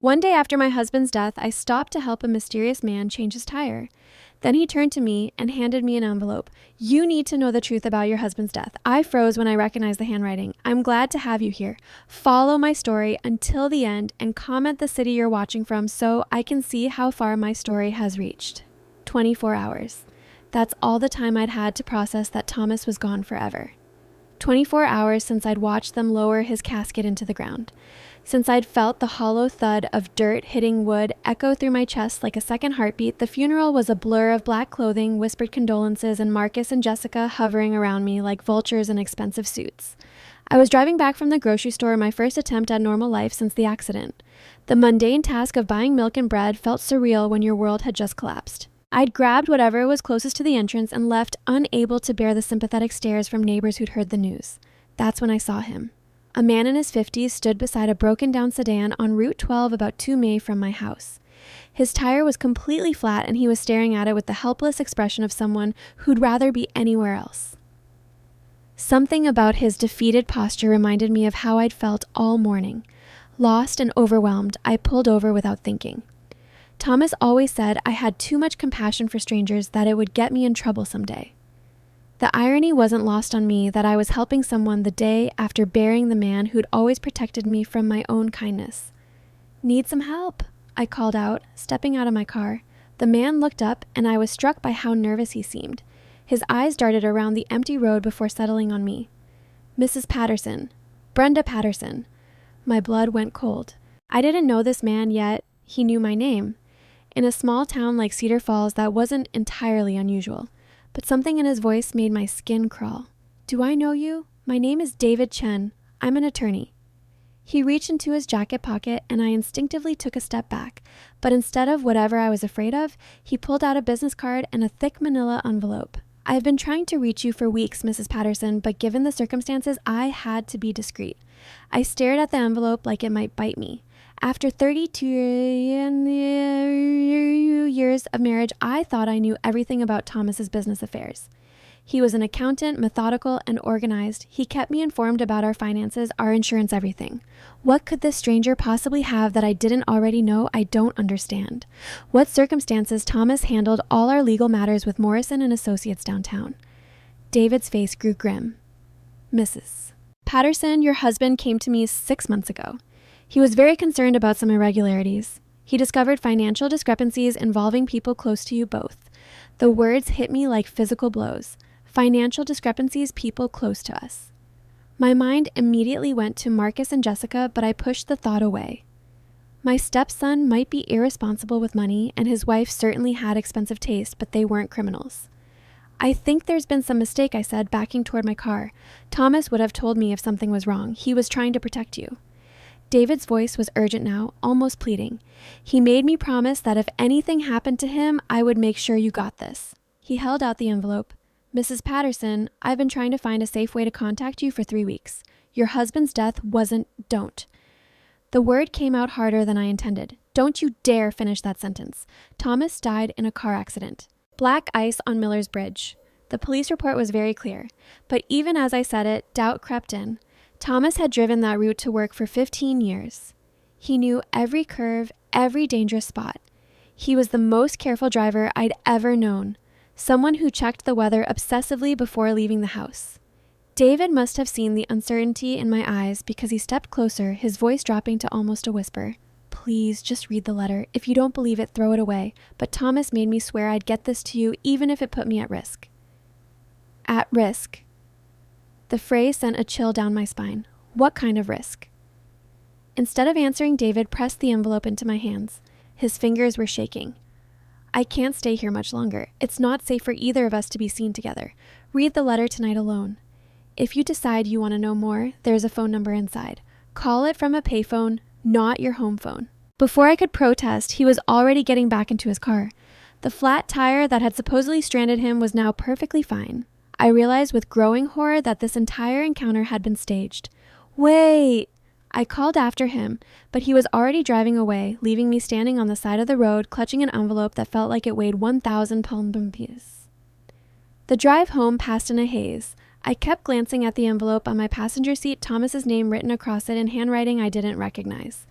One day after my husband's death, I stopped to help a mysterious man change his tire. Then he turned to me and handed me an envelope. You need to know the truth about your husband's death. I froze when I recognized the handwriting. I'm glad to have you here. Follow my story until the end and comment the city you're watching from so I can see how far my story has reached. 24 hours. That's all the time I'd had to process that Thomas was gone forever. 24 hours since I'd watched them lower his casket into the ground. Since I'd felt the hollow thud of dirt hitting wood echo through my chest like a second heartbeat, the funeral was a blur of black clothing, whispered condolences, and Marcus and Jessica hovering around me like vultures in expensive suits. I was driving back from the grocery store, my first attempt at normal life since the accident. The mundane task of buying milk and bread felt surreal when your world had just collapsed. I'd grabbed whatever was closest to the entrance and left, unable to bear the sympathetic stares from neighbors who'd heard the news. That's when I saw him. A man in his 50s stood beside a broken-down sedan on Route 12 about 2 mi from my house. His tire was completely flat and he was staring at it with the helpless expression of someone who'd rather be anywhere else. Something about his defeated posture reminded me of how I'd felt all morning. Lost and overwhelmed, I pulled over without thinking. Thomas always said I had too much compassion for strangers, that it would get me in trouble someday. The irony wasn't lost on me that I was helping someone the day after burying the man who'd always protected me from my own kindness. Need some help? I called out, stepping out of my car. The man looked up, and I was struck by how nervous he seemed. His eyes darted around the empty road before settling on me. Mrs. Patterson. Brenda Patterson. My blood went cold. I didn't know this man, yet he knew my name. In a small town like Cedar Falls, that wasn't entirely unusual. But something in his voice made my skin crawl. Do I know you? My name is David Chen. I'm an attorney. He reached into his jacket pocket and I instinctively took a step back. But instead of whatever I was afraid of, he pulled out a business card and a thick manila envelope. I've been trying to reach you for weeks, Mrs. Patterson, but given the circumstances, I had to be discreet. I stared at the envelope like it might bite me. After 32 years of marriage, I thought I knew everything about Thomas's business affairs. He was an accountant, methodical, and organized. He kept me informed about our finances, our insurance, everything. What could this stranger possibly have that I didn't already know? I don't understand. What circumstances Thomas handled all our legal matters with Morrison and Associates downtown. David's face grew grim. Mrs. Patterson, your husband came to me 6 months ago. He was very concerned about some irregularities. He discovered financial discrepancies involving people close to you both. The words hit me like physical blows. Financial discrepancies, people close to us. My mind immediately went to Marcus and Jessica, but I pushed the thought away. My stepson might be irresponsible with money, and his wife certainly had expensive taste, but they weren't criminals. I think there's been some mistake, I said, backing toward my car. Thomas would have told me if something was wrong. He was trying to protect you. David's voice was urgent now, almost pleading. He made me promise that if anything happened to him, I would make sure you got this. He held out the envelope. Mrs. Patterson, I've been trying to find a safe way to contact you for 3 weeks. Your husband's death wasn't, don't. The word came out harder than I intended. Don't you dare finish that sentence. Thomas died in a car accident. Black ice on Miller's Bridge. The police report was very clear, but even as I said it, doubt crept in. Thomas had driven that route to work for 15 years. He knew every curve, every dangerous spot. He was the most careful driver I'd ever known, someone who checked the weather obsessively before leaving the house. David must have seen the uncertainty in my eyes because he stepped closer, his voice dropping to almost a whisper. Please, just read the letter. If you don't believe it, throw it away. But Thomas made me swear I'd get this to you even if it put me at risk. At risk. The phrase sent a chill down my spine. What kind of risk? Instead of answering, David pressed the envelope into my hands. His fingers were shaking. I can't stay here much longer. It's not safe for either of us to be seen together. Read the letter tonight alone. If you decide you want to know more, there's a phone number inside. Call it from a payphone, not your home phone. Before I could protest, he was already getting back into his car. The flat tire that had supposedly stranded him was now perfectly fine. I realized with growing horror that this entire encounter had been staged. Wait! I called after him, but he was already driving away, leaving me standing on the side of the road, clutching an envelope that felt like it weighed 1,000 pounds. The drive home passed in a haze. I kept glancing at the envelope on my passenger seat, Thomas's name written across it in handwriting I didn't recognize.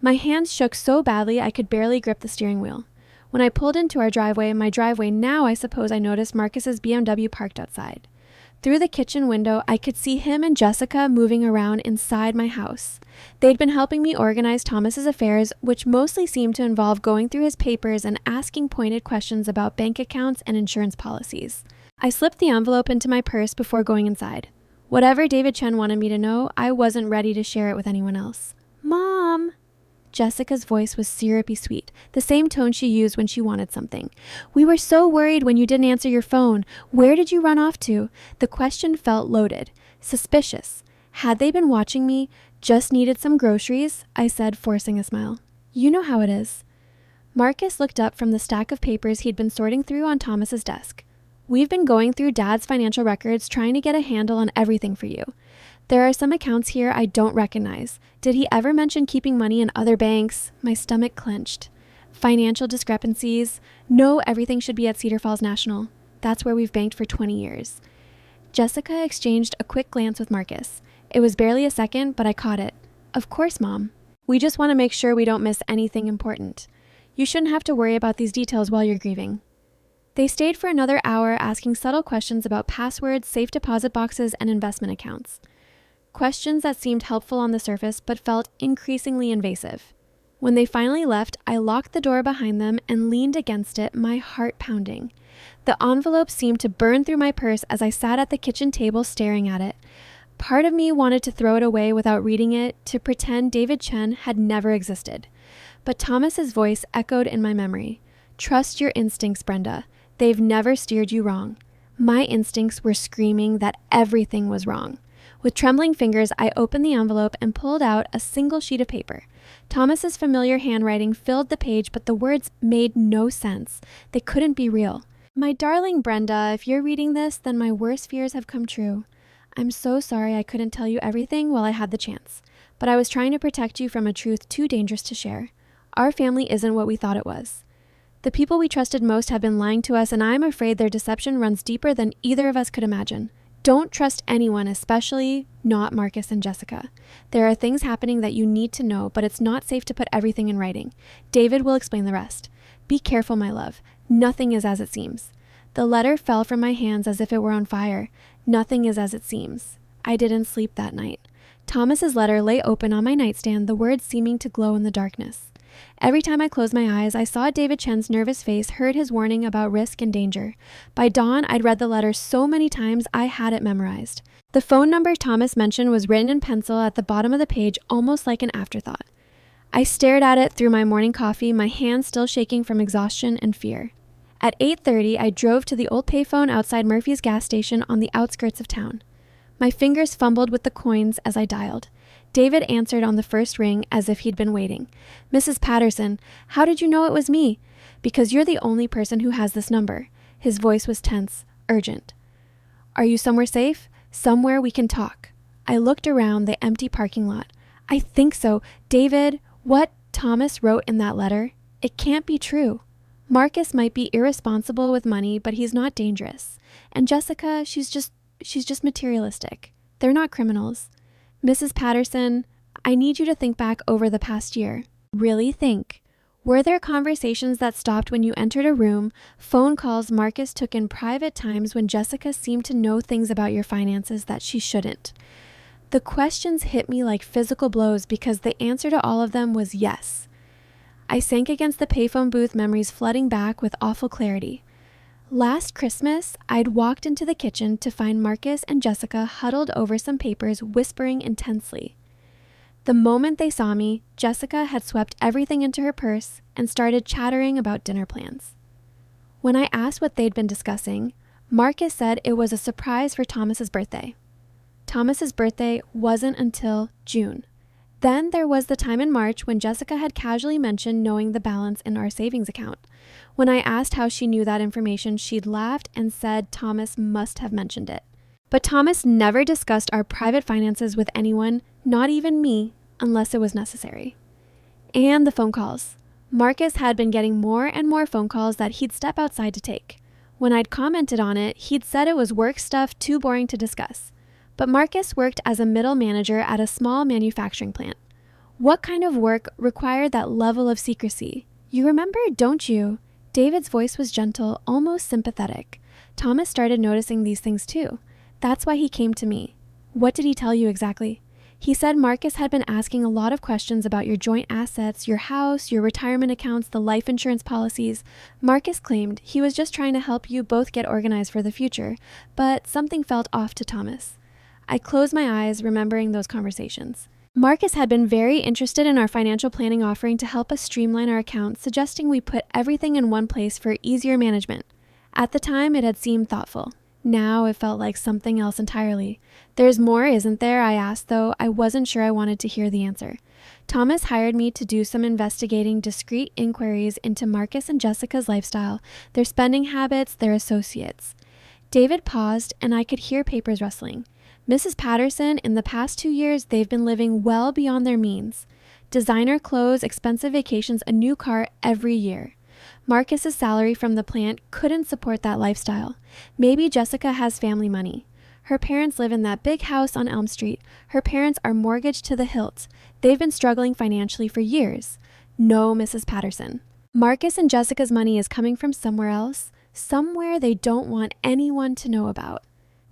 My hands shook so badly I could barely grip the steering wheel. When I pulled into our driveway, my driveway now, I suppose I noticed Marcus's BMW parked outside. Through the kitchen window, I could see him and Jessica moving around inside my house. They'd been helping me organize Thomas's affairs, which mostly seemed to involve going through his papers and asking pointed questions about bank accounts and insurance policies. I slipped the envelope into my purse before going inside. Whatever David Chen wanted me to know, I wasn't ready to share it with anyone else. "Mom!" Jessica's voice was syrupy sweet, the same tone she used when she wanted something. "We were so worried when you didn't answer your phone. Where did you run off to?" The question felt loaded, suspicious. Had they been watching me? "Just needed some groceries," I said, forcing a smile. "You know how it is." Marcus looked up from the stack of papers he'd been sorting through on Thomas's desk. "We've been going through Dad's financial records trying to get a handle on everything for you. There are some accounts here I don't recognize. Did he ever mention keeping money in other banks?" My stomach clenched. "Financial discrepancies. No, everything should be at Cedar Falls National. That's where we've banked for 20 years. Jessica exchanged a quick glance with Marcus. It was barely a second, but I caught it. "Of course, Mom. We just want to make sure we don't miss anything important. You shouldn't have to worry about these details while you're grieving." They stayed for another hour asking subtle questions about passwords, safe deposit boxes, and investment accounts. Questions that seemed helpful on the surface but felt increasingly invasive. When they finally left, I locked the door behind them and leaned against it, my heart pounding. The envelope seemed to burn through my purse as I sat at the kitchen table staring at it. Part of me wanted to throw it away without reading it, to pretend David Chen had never existed. But Thomas's voice echoed in my memory. "Trust your instincts, Brenda. They've never steered you wrong." My instincts were screaming that everything was wrong. With trembling fingers, I opened the envelope and pulled out a single sheet of paper. Thomas's familiar handwriting filled the page, but the words made no sense. They couldn't be real. "My darling Brenda, if you're reading this, then my worst fears have come true. I'm so sorry I couldn't tell you everything while I had the chance, but I was trying to protect you from a truth too dangerous to share. Our family isn't what we thought it was. The people we trusted most have been lying to us, and I'm afraid their deception runs deeper than either of us could imagine. Don't trust anyone, especially not Marcus and Jessica. There are things happening that you need to know, but it's not safe to put everything in writing. David will explain the rest. Be careful, my love. Nothing is as it seems." The letter fell from my hands as if it were on fire. Nothing is as it seems. I didn't sleep that night. Thomas's letter lay open on my nightstand, the words seeming to glow in the darkness. Every time I closed my eyes, I saw David Chen's nervous face, heard his warning about risk and danger. By dawn, I'd read the letter so many times I had it memorized. The phone number Thomas mentioned was written in pencil at the bottom of the page, almost like an afterthought. I stared at it through my morning coffee, my hands still shaking from exhaustion and fear. At 8:30, I drove to the old payphone outside Murphy's gas station on the outskirts of town. My fingers fumbled with the coins as I dialed. David answered on the first ring as if he'd been waiting. "Mrs. Patterson, how did you know it was me?" "Because you're the only person who has this number." His voice was tense, urgent. "Are you somewhere safe? Somewhere we can talk." I looked around the empty parking lot. "I think so. David, what Thomas wrote in that letter, it can't be true. Marcus might be irresponsible with money, but he's not dangerous. And Jessica, she's just materialistic. They're not criminals. Mrs. Patterson, I need you to think back over the past year. Really think. Were there conversations that stopped when you entered a room, phone calls Marcus took in private times when Jessica seemed to know things about your finances that she shouldn't?" The questions hit me like physical blows because the answer to all of them was yes. I sank against the payphone booth, memories flooding back with awful clarity. Last Christmas, I'd walked into the kitchen to find Marcus and Jessica huddled over some papers, whispering intensely. The moment they saw me, Jessica had swept everything into her purse and started chattering about dinner plans. When I asked what they'd been discussing, Marcus said it was a surprise for Thomas's birthday. Thomas's birthday wasn't until June. Then there was the time in March when Jessica had casually mentioned knowing the balance in our savings account. When I asked how she knew that information, she'd laughed and said Thomas must have mentioned it. But Thomas never discussed our private finances with anyone, not even me, unless it was necessary. And the phone calls. Marcus had been getting more and more phone calls that he'd step outside to take. When I'd commented on it, he'd said it was work stuff too boring to discuss. But Marcus worked as a middle manager at a small manufacturing plant. What kind of work required that level of secrecy? You remember, don't you? David's voice was gentle, almost sympathetic. Thomas started noticing these things too. That's why he came to me. What did he tell you exactly? He said Marcus had been asking a lot of questions about your joint assets, your house, your retirement accounts, the life insurance policies. Marcus claimed he was just trying to help you both get organized for the future, but something felt off to Thomas. I closed my eyes, remembering those conversations. Marcus had been very interested in our financial planning offering to help us streamline our accounts, suggesting we put everything in one place for easier management. At the time, it had seemed thoughtful. Now it felt like something else entirely. There's more, isn't there? I asked, though I wasn't sure I wanted to hear the answer. Thomas hired me to do some investigating discreet inquiries into Marcus and Jessica's lifestyle, their spending habits, their associates. David paused, and I could hear papers rustling. Mrs. Patterson, in the past 2 years, they've been living well beyond their means. Designer clothes, expensive vacations, a new car every year. Marcus's salary from the plant couldn't support that lifestyle. Maybe Jessica has family money. Her parents live in that big house on Elm Street. Her parents are mortgaged to the hilt. They've been struggling financially for years. No, Mrs. Patterson. Marcus and Jessica's money is coming from somewhere else, somewhere they don't want anyone to know about.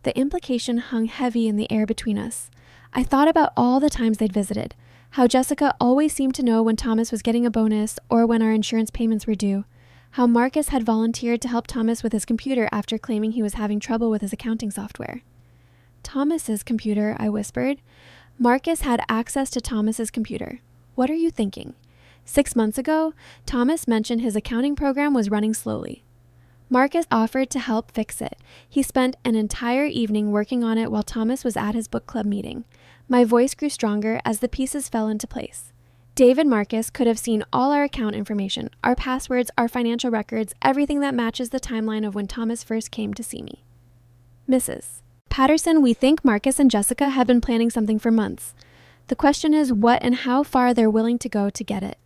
The implication hung heavy in the air between us. I thought about all the times they'd visited, how Jessica always seemed to know when Thomas was getting a bonus or when our insurance payments were due, how Marcus had volunteered to help Thomas with his computer after claiming he was having trouble with his accounting software. Thomas's computer, I whispered. Marcus had access to Thomas's computer. What are you thinking? 6 months ago, Thomas mentioned his accounting program was running slowly. Marcus offered to help fix it. He spent an entire evening working on it while Thomas was at his book club meeting. My voice grew stronger as the pieces fell into place. David Marcus could have seen all our account information, our passwords, our financial records, everything that matches the timeline of when Thomas first came to see me. Mrs. Patterson, we think Marcus and Jessica have been planning something for months. The question is what and how far they're willing to go to get it.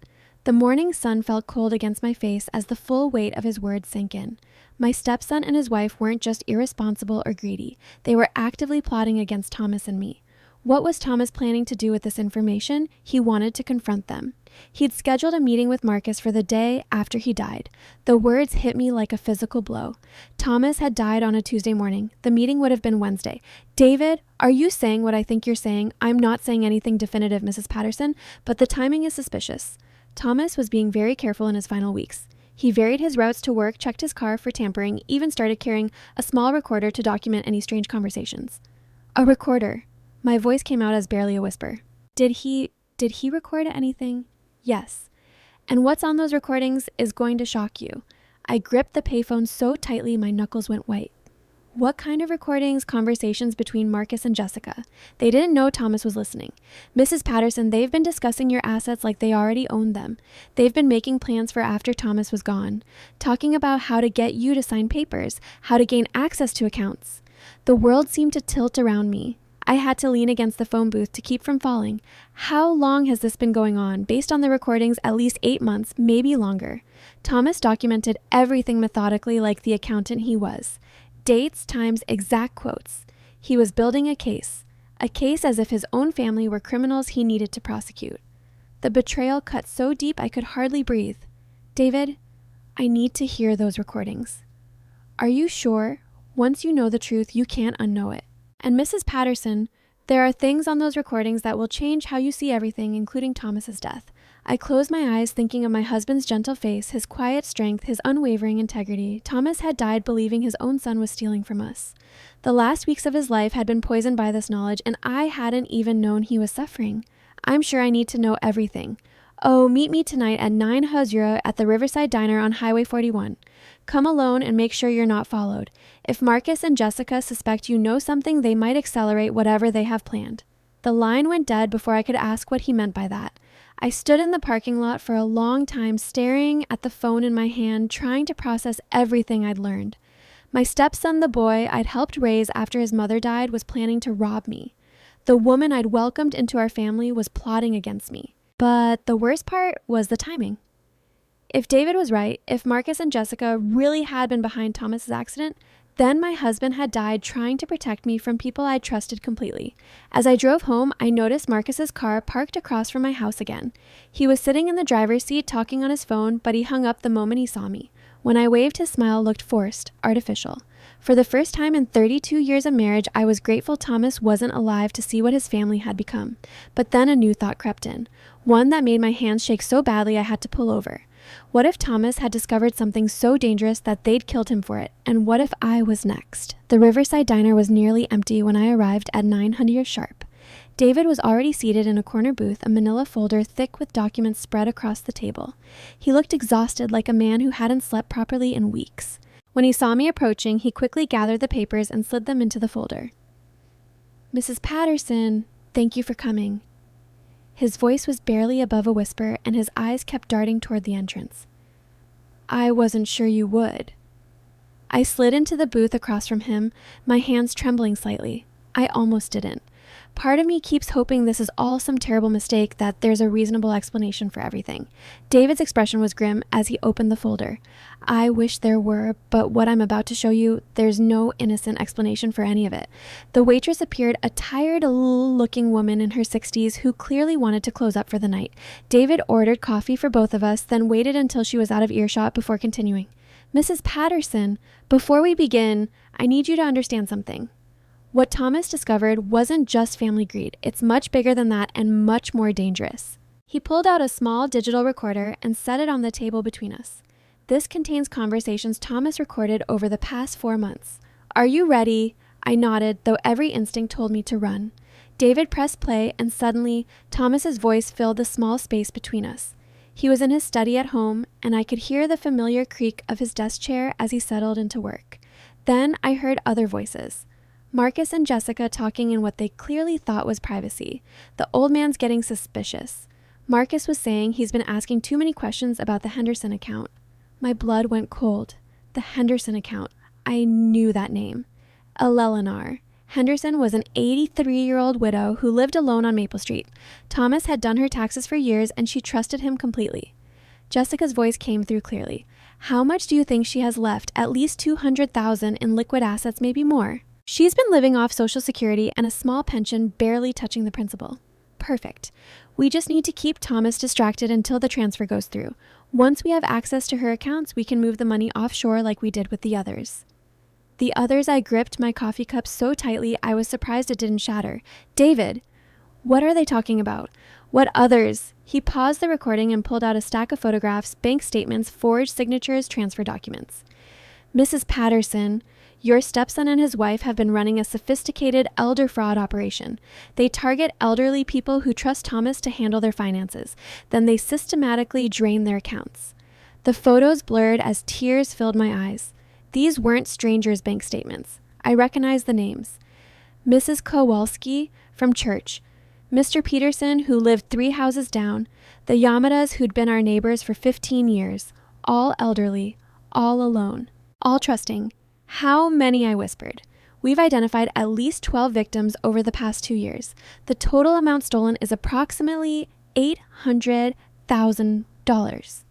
The morning sun felt cold against my face as the full weight of his words sank in. My stepson and his wife weren't just irresponsible or greedy. They were actively plotting against Thomas and me. What was Thomas planning to do with this information? He wanted to confront them. He'd scheduled a meeting with Marcus for the day after he died. The words hit me like a physical blow. Thomas had died on a Tuesday morning. The meeting would have been Wednesday. David, are you saying what I think you're saying? I'm not saying anything definitive, Mrs. Patterson, but the timing is suspicious. Thomas was being very careful in his final weeks. He varied his routes to work, checked his car for tampering, even started carrying a small recorder to document any strange conversations. A recorder. My voice came out as barely a whisper. Did he record anything? Yes. And what's on those recordings is going to shock you. I gripped the payphone so tightly my knuckles went white. What kind of recordings? Conversations between Marcus and Jessica. They didn't know Thomas was listening. Mrs. Patterson, they've been discussing your assets like they already owned them. They've been making plans for after Thomas was gone, talking about how to get you to sign papers, how to gain access to accounts. The world seemed to tilt around me. I had to lean against the phone booth to keep from falling. How long has this been going on? Based on the recordings, at least 8 months, maybe longer. Thomas documented everything methodically like the accountant he was. Dates, times, exact quotes. He was building a case as if his own family were criminals he needed to prosecute. The betrayal cut so deep I could hardly breathe. David, I need to hear those recordings. Are you sure? Once you know the truth, you can't unknow it. And Mrs. Patterson, there are things on those recordings that will change how you see everything, including Thomas's death. I closed my eyes thinking of my husband's gentle face, his quiet strength, his unwavering integrity. Thomas had died believing his own son was stealing from us. The last weeks of his life had been poisoned by this knowledge, and I hadn't even known he was suffering. I'm sure I need to know everything. Oh, meet me tonight at 9 Hazura at the Riverside Diner on Highway 41. Come alone and make sure you're not followed. If Marcus and Jessica suspect you know something, they might accelerate whatever they have planned. The line went dead before I could ask what he meant by that. I stood in the parking lot for a long time, staring at the phone in my hand, trying to process everything I'd learned. My stepson, the boy I'd helped raise after his mother died, was planning to rob me. The woman I'd welcomed into our family was plotting against me. But the worst part was the timing. If David was right, if Marcus and Jessica really had been behind Thomas's accident, Then my husband had died trying to protect me from people I trusted completely. As I drove home, I noticed Marcus's car parked across from my house again. He was sitting in the driver's seat talking on his phone, but he hung up the moment he saw me. When I waved, his smile looked forced, artificial. For the first time in 32 years of marriage, I was grateful Thomas wasn't alive to see what his family had become. But then a new thought crept in, one that made my hands shake so badly I had to pull over. What if Thomas had discovered something so dangerous that they'd killed him for it? And what if I was next? The Riverside Diner was nearly empty when I arrived at 900 sharp. David was already seated in a corner booth, a manila folder thick with documents spread across the table. He looked exhausted, like a man who hadn't slept properly in weeks. When he saw me approaching, he quickly gathered the papers and slid them into the folder. "Mrs. Patterson, thank you for coming." His voice was barely above a whisper, and his eyes kept darting toward the entrance. "I wasn't sure you would." I slid into the booth across from him, my hands trembling slightly. I almost didn't. Part of me keeps hoping this is all some terrible mistake, that there's a reasonable explanation for everything. David's expression was grim as he opened the folder. I wish there were, but what I'm about to show you, there's no innocent explanation for any of it. The waitress appeared, a tired-looking woman in her 60s who clearly wanted to close up for the night. David ordered coffee for both of us, then waited until she was out of earshot before continuing. "Mrs. Patterson, before we begin, I need you to understand something. What Thomas discovered wasn't just family greed. It's much bigger than that and much more dangerous." He pulled out a small digital recorder and set it on the table between us. "This contains conversations Thomas recorded over the past 4 months. Are you ready?" I nodded, though every instinct told me to run. David pressed play, and suddenly, Thomas's voice filled the small space between us. He was in his study at home, and I could hear the familiar creak of his desk chair as he settled into work. Then I heard other voices. Marcus and Jessica talking in what they clearly thought was privacy. The old man's getting suspicious. Marcus was saying he's been asking too many questions about the Henderson account. My blood went cold. The Henderson account. I knew that name. Eleanor. Henderson was an 83-year-old widow who lived alone on Maple Street. Thomas had done her taxes for years, and she trusted him completely. Jessica's voice came through clearly. "How much do you think she has left? At least $200,000 in liquid assets, maybe more. She's been living off Social Security and a small pension, barely touching the principal." Perfect. We just need to keep Thomas distracted until the transfer goes through. Once we have access to her accounts, we can move the money offshore like we did with the others. The others, I gripped my coffee cup so tightly I was surprised it didn't shatter. "David, what are they talking about? What others?" He paused the recording and pulled out a stack of photographs, bank statements, forged signatures, transfer documents. "Mrs. Patterson, your stepson and his wife have been running a sophisticated elder fraud operation. They target elderly people who trust Thomas to handle their finances. Then they systematically drain their accounts." The photos blurred as tears filled my eyes. These weren't strangers' bank statements. I recognized the names. Mrs. Kowalski from church, Mr. Peterson, who lived 3 houses down, the Yamadas who'd been our neighbors for 15 years, all elderly, all alone, all trusting. "How many?" I whispered. "We've identified at least 12 victims over the past 2 years. The total amount stolen is approximately $800,000.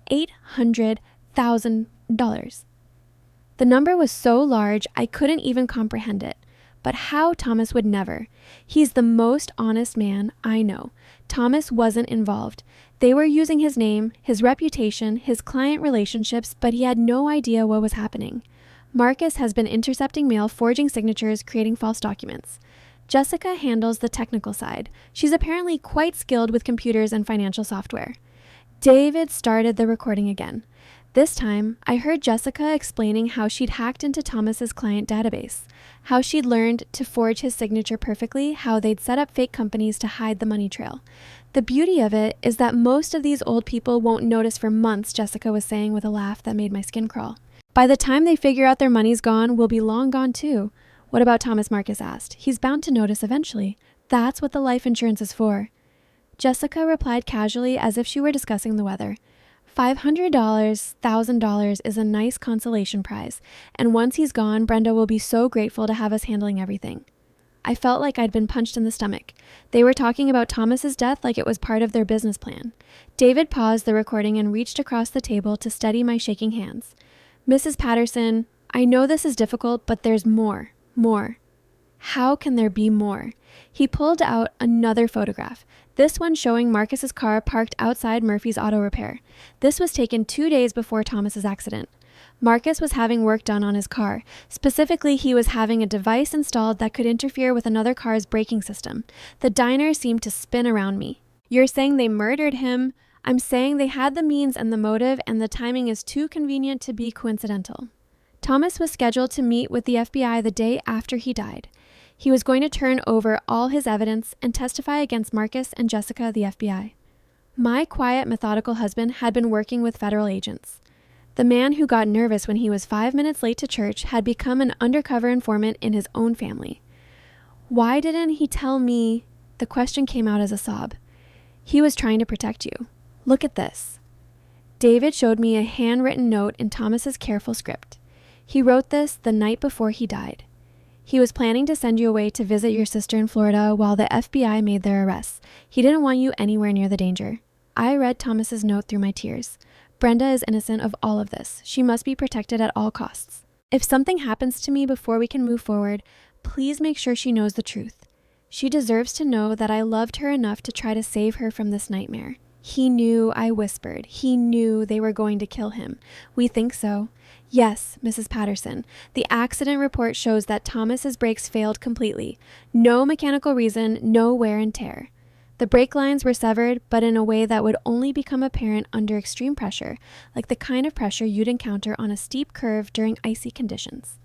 $800,000. The number was so large I couldn't even comprehend it. But how Thomas would never. He's the most honest man I know. Thomas wasn't involved. They were using his name, his reputation, his client relationships, but he had no idea what was happening. Marcus has been intercepting mail, forging signatures, creating false documents. Jessica handles the technical side. She's apparently quite skilled with computers and financial software. David started the recording again. This time, I heard Jessica explaining how she'd hacked into Thomas's client database, how she'd learned to forge his signature perfectly, how they'd set up fake companies to hide the money trail. "The beauty of it is that most of these old people won't notice for months," Jessica was saying with a laugh that made my skin crawl. "By the time they figure out their money's gone, we'll be long gone too." "What about Thomas?" Marcus asked. "He's bound to notice eventually. That's what the life insurance is for." Jessica replied casually as if she were discussing the weather. $500, $1,000 is a nice consolation prize, and once he's gone, Brenda will be so grateful to have us handling everything. I felt like I'd been punched in the stomach. They were talking about Thomas's death like it was part of their business plan. David paused the recording and reached across the table to steady my shaking hands. "Mrs. Patterson, I know this is difficult, but there's more. More. How can there be more? He pulled out another photograph, this one showing Marcus's car parked outside Murphy's Auto Repair. This was taken 2 days before Thomas's accident. Marcus was having work done on his car. Specifically, he was having a device installed that could interfere with another car's braking system. The diner seemed to spin around me. You're saying they murdered him. I'm saying they had the means and the motive, and the timing is too convenient to be coincidental. Thomas was scheduled to meet with the FBI the day after he died. He was going to turn over all his evidence and testify against Marcus and Jessica, the FBI. My quiet, methodical husband had been working with federal agents. The man who got nervous when he was 5 minutes late to church had become an undercover informant in his own family. Why didn't he tell me? The question came out as a sob. He was trying to protect you. Look at this. David showed me a handwritten note in Thomas's careful script. He wrote this the night before he died. He was planning to send you away to visit your sister in Florida while the FBI made their arrests. He didn't want you anywhere near the danger. I read Thomas's note through my tears. Brenda is innocent of all of this. She must be protected at all costs. If something happens to me before we can move forward, please make sure she knows the truth. She deserves to know that I loved her enough to try to save her from this nightmare. He knew, I whispered. He knew they were going to kill him. We think so. Yes, Mrs. Patterson. The accident report shows that Thomas's brakes failed completely. No mechanical reason, no wear and tear. The brake lines were severed, but in a way that would only become apparent under extreme pressure, like the kind of pressure you'd encounter on a steep curve during icy conditions.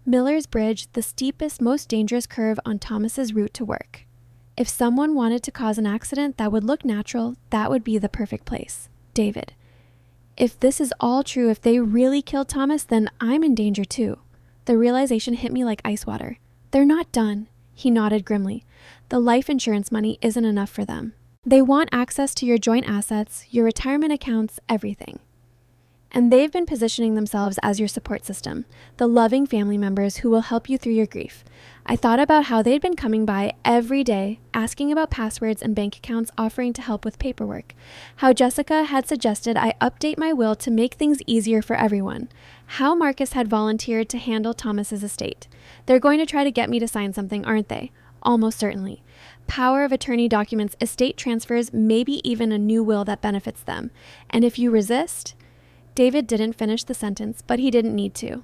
Miller's Bridge, the steepest, most dangerous curve on Thomas's route to work. If someone wanted to cause an accident that would look natural, that would be the perfect place. David. If this is all true, if they really killed Thomas, then I'm in danger too. The realization hit me like ice water. They're not done. He nodded grimly. The life insurance money isn't enough for them. They want access to your joint assets, your retirement accounts, everything. And they've been positioning themselves as your support system, the loving family members who will help you through your grief. I thought about how they'd been coming by every day, asking about passwords and bank accounts, offering to help with paperwork. How Jessica had suggested I update my will to make things easier for everyone. How Marcus had volunteered to handle Thomas's estate. They're going to try to get me to sign something, aren't they? Almost certainly. Power of attorney documents, estate transfers, maybe even a new will that benefits them. And if you resist... David didn't finish the sentence, but he didn't need to.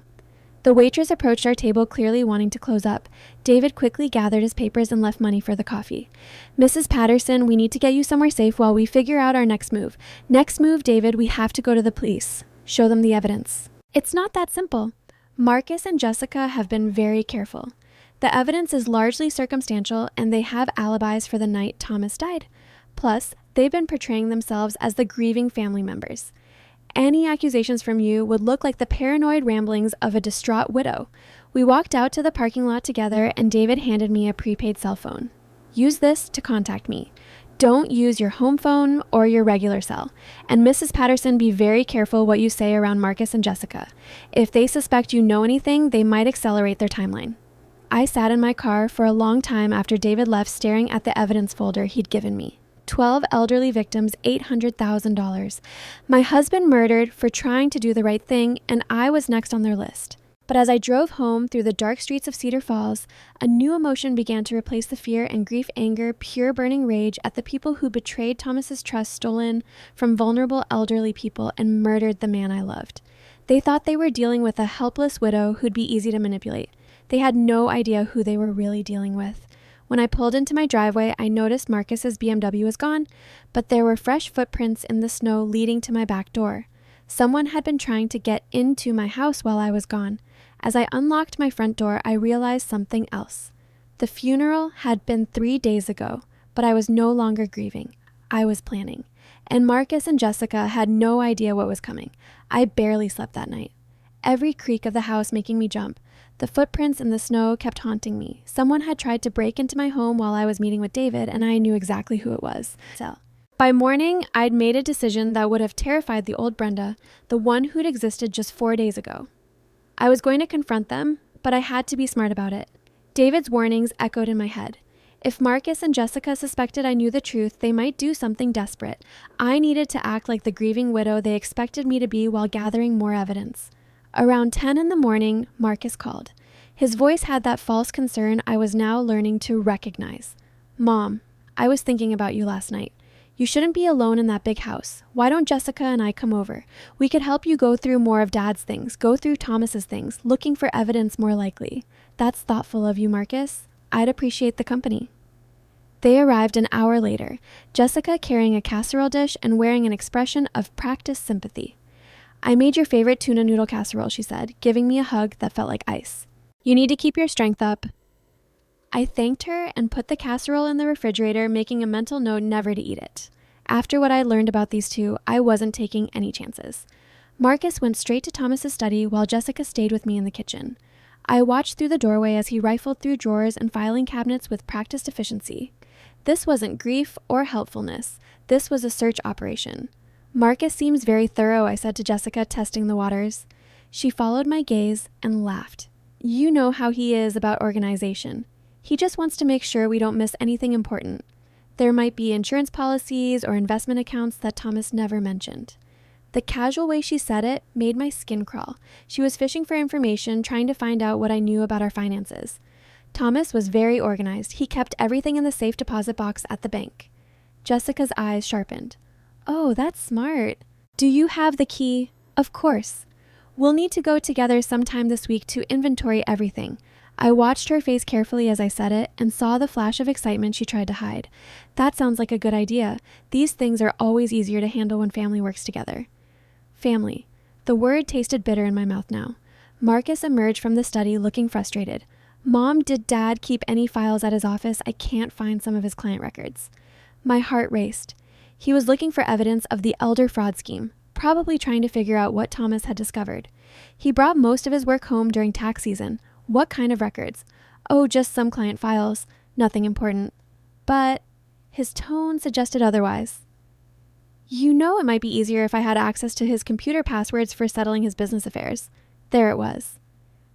The waitress approached our table, clearly wanting to close up. David quickly gathered his papers and left money for the coffee. Mrs. Patterson, we need to get you somewhere safe while we figure out our next move. Next move, David, we have to go to the police. Show them the evidence. It's not that simple. Marcus and Jessica have been very careful. The evidence is largely circumstantial, and they have alibis for the night Thomas died. Plus, they've been portraying themselves as the grieving family members. Any accusations from you would look like the paranoid ramblings of a distraught widow. We walked out to the parking lot together, and David handed me a prepaid cell phone. Use this to contact me. Don't use your home phone or your regular cell. And Mrs. Patterson, be very careful what you say around Marcus and Jessica. If they suspect you know anything, they might accelerate their timeline. I sat in my car for a long time after David left, staring at the evidence folder he'd given me. 12 elderly victims, $800,000. My husband murdered for trying to do the right thing, and I was next on their list. But as I drove home through the dark streets of Cedar Falls, a new emotion began to replace the fear and grief, anger, pure burning rage at the people who betrayed Thomas's trust, stolen from vulnerable elderly people, and murdered the man I loved. They thought they were dealing with a helpless widow who'd be easy to manipulate. They had no idea who they were really dealing with. When I pulled into my driveway, I noticed Marcus's BMW was gone, but there were fresh footprints in the snow leading to my back door. Someone had been trying to get into my house while I was gone. As I unlocked my front door, I realized something else. The funeral had been 3 days ago, but I was no longer grieving. I was planning. And Marcus and Jessica had no idea what was coming. I barely slept that night. Every creak of the house making me jump. The footprints in the snow kept haunting me. Someone had tried to break into my home while I was meeting with David, and I knew exactly who it was. By morning, I'd made a decision that would have terrified the old Brenda, the one who'd existed just 4 days ago. I was going to confront them, but I had to be smart about it. David's warnings echoed in my head. If Marcus and Jessica suspected I knew the truth, they might do something desperate. I needed to act like the grieving widow they expected me to be while gathering more evidence. Around 10 in the morning, Marcus called. His voice had that false concern I was now learning to recognize. Mom, I was thinking about you last night. You shouldn't be alone in that big house. Why don't Jessica and I come over? We could help you go through more of Dad's things, go through Thomas's things, looking for evidence more likely. That's thoughtful of you, Marcus. I'd appreciate the company. They arrived an hour later, Jessica carrying a casserole dish and wearing an expression of practiced sympathy. I made your favorite tuna noodle casserole, she said, giving me a hug that felt like ice. You need to keep your strength up. I thanked her and put the casserole in the refrigerator, making a mental note never to eat it. After what I learned about these two, I wasn't taking any chances. Marcus went straight to Thomas's study while Jessica stayed with me in the kitchen. I watched through the doorway as he rifled through drawers and filing cabinets with practiced efficiency. This wasn't grief or helpfulness. This was a search operation. Marcus seems very thorough, I said to Jessica, testing the waters. She followed my gaze and laughed. You know how he is about organization. He just wants to make sure we don't miss anything important. There might be insurance policies or investment accounts that Thomas never mentioned. The casual way she said it made my skin crawl. She was fishing for information, trying to find out what I knew about our finances. Thomas was very organized. He kept everything in the safe deposit box at the bank. Jessica's eyes sharpened. Oh, that's smart. Do you have the key? Of course. We'll need to go together sometime this week to inventory everything. I watched her face carefully as I said it and saw the flash of excitement she tried to hide. That sounds like a good idea. These things are always easier to handle when family works together. Family. The word tasted bitter in my mouth now. Marcus emerged from the study looking frustrated. Mom, did Dad keep any files at his office? I can't find some of his client records. My heart raced. He was looking for evidence of the elder fraud scheme, probably trying to figure out what Thomas had discovered. He brought most of his work home during tax season. What kind of records? Oh, just some client files. Nothing important. But his tone suggested otherwise. You know it might be easier if I had access to his computer passwords for settling his business affairs. There it was.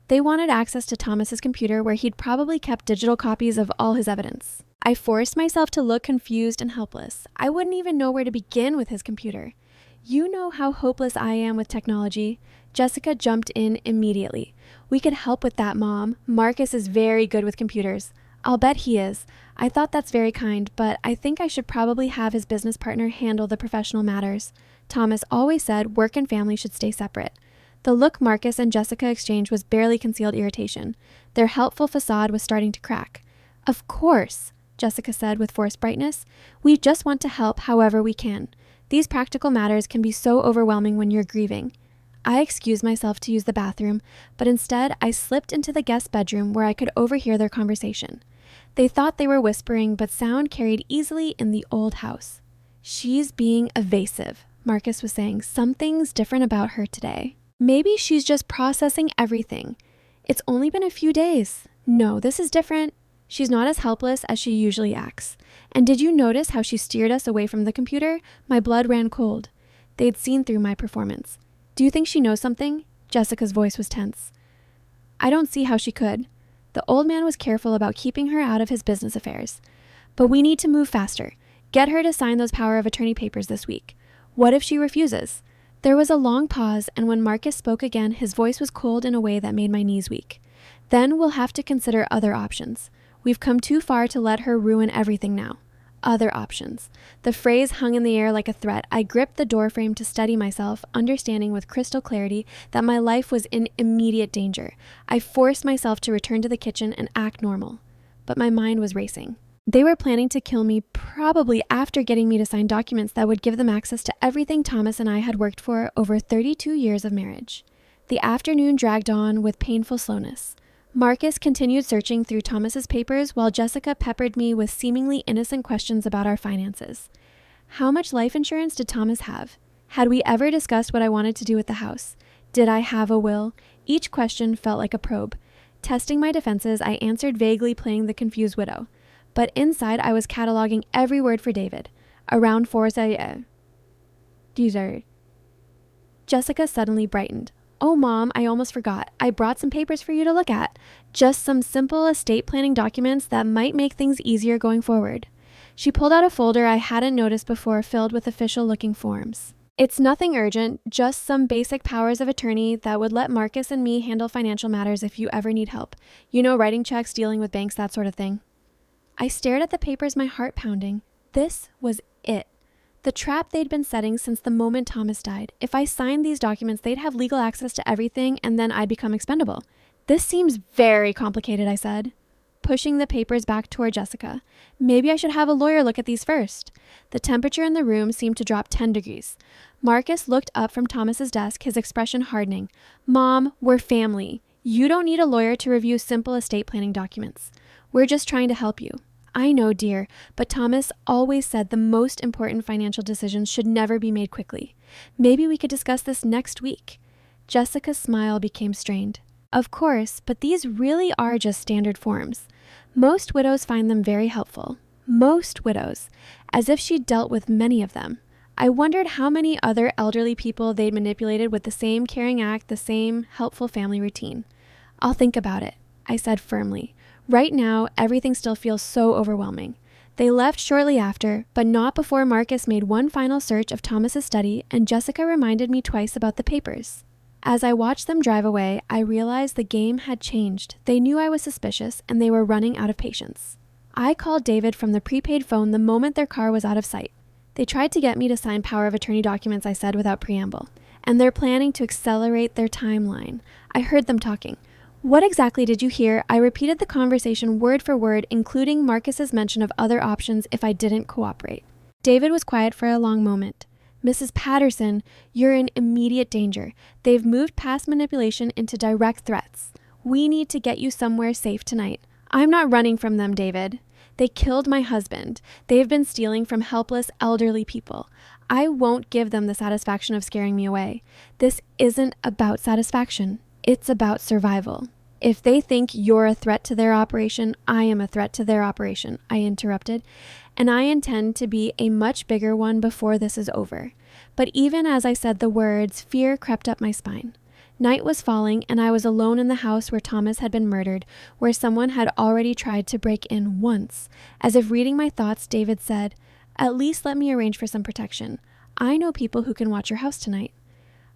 They wanted access to Thomas's computer where he'd probably kept digital copies of all his evidence. I forced myself to look confused and helpless. I wouldn't even know where to begin with his computer. You know how hopeless I am with technology. Jessica jumped in immediately. We could help with that, Mom. Marcus is very good with computers. I'll bet he is. I thought that's very kind, but I think I should probably have his business partner handle the professional matters. Thomas always said work and family should stay separate. The look Marcus and Jessica exchanged was barely concealed irritation. Their helpful facade was starting to crack. Of course, Jessica said with forced brightness. We just want to help however we can. These practical matters can be so overwhelming when you're grieving. I excused myself to use the bathroom, but instead I slipped into the guest bedroom where I could overhear their conversation. They thought they were whispering, but sound carried easily in the old house. She's being evasive, Marcus was saying. Something's different about her today. Maybe she's just processing everything. It's only been a few days. No, this is different. She's not as helpless as she usually acts. And did you notice how she steered us away from the computer? My blood ran cold. They'd seen through my performance. Do you think she knows something? Jessica's voice was tense. I don't see how she could. The old man was careful about keeping her out of his business affairs. But we need to move faster. Get her to sign those power of attorney papers this week. What if she refuses? There was a long pause, and when Marcus spoke again, his voice was cold in a way that made my knees weak. Then we'll have to consider other options. We've come too far to let her ruin everything now. Other options. The phrase hung in the air like a threat. I gripped the doorframe to steady myself, understanding with crystal clarity that my life was in immediate danger. I forced myself to return to the kitchen and act normal. But my mind was racing. They were planning to kill me probably after getting me to sign documents that would give them access to everything Thomas and I had worked for over 32 years of marriage. The afternoon dragged on with painful slowness. Marcus continued searching through Thomas's papers while Jessica peppered me with seemingly innocent questions about our finances. How much life insurance did Thomas have? Had we ever discussed what I wanted to do with the house? Did I have a will? Each question felt like a probe. Testing my defenses, I answered vaguely, playing the confused widow. But inside, I was cataloging every word for David. Around Deezer. Jessica suddenly brightened. Oh, Mom, I almost forgot. I brought some papers for you to look at. Just some simple estate planning documents that might make things easier going forward. She pulled out a folder I hadn't noticed before, filled with official-looking forms. It's nothing urgent, just some basic powers of attorney that would let Marcus and me handle financial matters if you ever need help. You know, writing checks, dealing with banks, that sort of thing." I stared at the papers, my heart pounding. This was it. The trap they'd been setting since the moment Thomas died. If I signed these documents, they'd have legal access to everything, and then I'd become expendable. "This seems very complicated," I said, pushing the papers back toward Jessica. "Maybe I should have a lawyer look at these first." The temperature in the room seemed to drop 10 degrees. Marcus looked up from Thomas's desk, his expression hardening. "Mom, we're family. You don't need a lawyer to review simple estate planning documents. We're just trying to help you." "I know, dear, but Thomas always said the most important financial decisions should never be made quickly. Maybe we could discuss this next week." Jessica's smile became strained. "Of course, but these really are just standard forms. Most widows find them very helpful. Most widows, as if she dealt with many of them. I wondered how many other elderly people they'd manipulated with the same caring act, the same helpful family routine. "I'll think about it," I said firmly. Right now, everything still feels so overwhelming. They left shortly after, but not before Marcus made one final search of Thomas's study, and Jessica reminded me twice about the papers. As I watched them drive away, I realized the game had changed. They knew I was suspicious, and they were running out of patience. I called David from the prepaid phone the moment their car was out of sight. "They tried to get me to sign power of attorney documents," I said without preamble. "And they're planning to accelerate their timeline." I heard them talking. "What exactly did you hear?" I repeated the conversation word for word, including Marcus's mention of other options if I didn't cooperate. David was quiet for a long moment. "Mrs. Patterson, you're in immediate danger. They've moved past manipulation into direct threats. We need to get you somewhere safe tonight." "I'm not running from them, David. They killed my husband. They've been stealing from helpless elderly people. I won't give them the satisfaction of scaring me away. This isn't about satisfaction. It's about survival. If they think you're a threat to their operation, I am a threat to their operation," I interrupted, "and I intend to be a much bigger one before this is over." But even as I said the words, fear crept up my spine. Night was falling, and I was alone in the house where Thomas had been murdered, where someone had already tried to break in once. As if reading my thoughts, David said, "At least let me arrange for some protection. I know people who can watch your house tonight."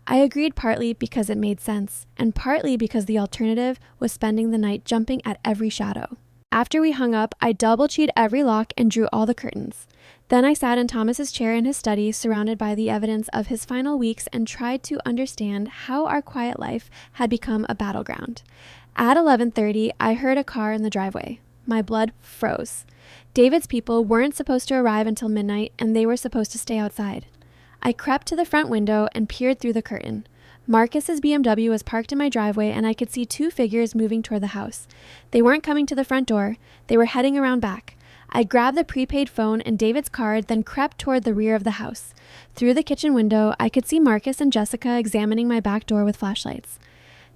I agreed, partly because it made sense, and partly because the alternative was spending the night jumping at every shadow. After we hung up, I double-keyed every lock and drew all the curtains. Then I sat in Thomas's chair in his study, surrounded by the evidence of his final weeks, and tried to understand how our quiet life had become a battleground. At 11:30, I heard a car in the driveway. My blood froze. David's people weren't supposed to arrive until midnight, and they were supposed to stay outside. I crept to the front window and peered through the curtain. Marcus's BMW was parked in my driveway, and I could see two figures moving toward the house. They weren't coming to the front door. They were heading around back. I grabbed the prepaid phone and David's card, then crept toward the rear of the house. Through the kitchen window, I could see Marcus and Jessica examining my back door with flashlights.